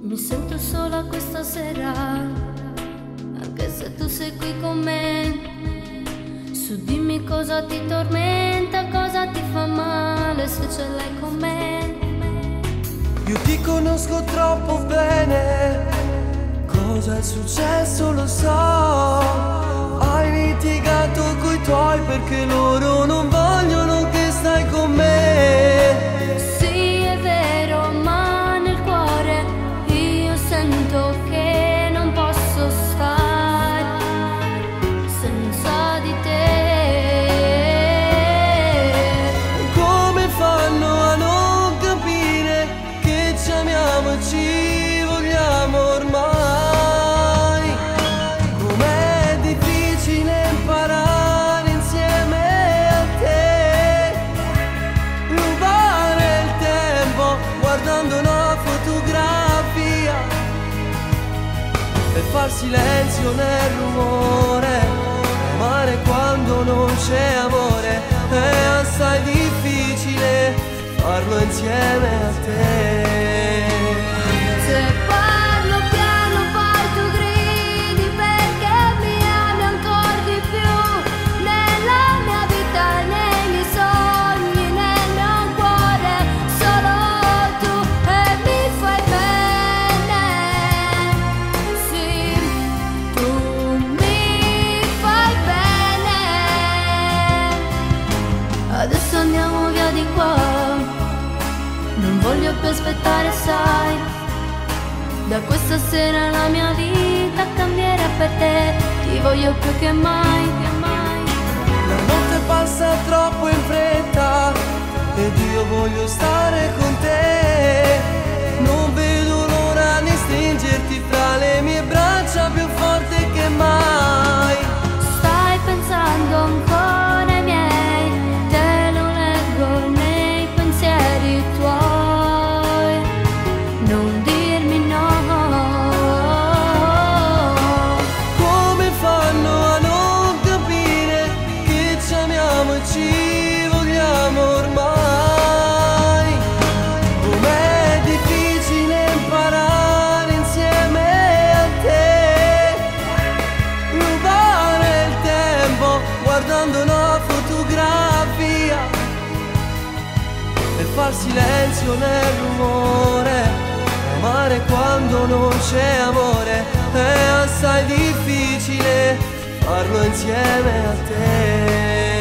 Mi sento sola questa sera, anche se tu sei qui con me. Su dimmi cosa ti tormenta, cosa ti fa male se ce l'hai con me. Io ti conosco troppo bene, cosa è successo lo so. Hai litigato coi tuoi perché loro non vogliono che stai con me. Sì, è vero, ma nel cuore io sento che non posso stare senza di te. Come fanno a non capire che ci amiamo e ci vogliamo ormai? Com'è difficile imparare insieme a te, rubare il tempo guardando una fotografia e far silenzio nel rumore, amare quando non c'è amore, è assai difficile farlo insieme a te. Se parlo piano poi tu gridi perché mi ami ancora di più. Nella mia vita, nei miei sogni, nel mio cuore, solo tu e mi fai bene. Sì, tu mi fai bene. Adesso andiamo via di qua, non voglio più aspettare, sai. Da questa sera la mia vita cambierà per te. Ti voglio più che mai, che mai. La notte passa troppo in fretta ed io voglio stare con te. Non vedo l'ora di stringerti fra le mie braccia più forte che mai. Stai pensando ancora ai miei, te lo leggo nei pensieri tuoi. Non dirmi no. Come fanno a non capire che ci amiamo e ci vogliamo ormai? Com'è difficile imparare insieme a te, rubare il tempo guardando una fotografia e far silenzio nel rumore, amare quando non c'è amore, è assai difficile farlo insieme a te.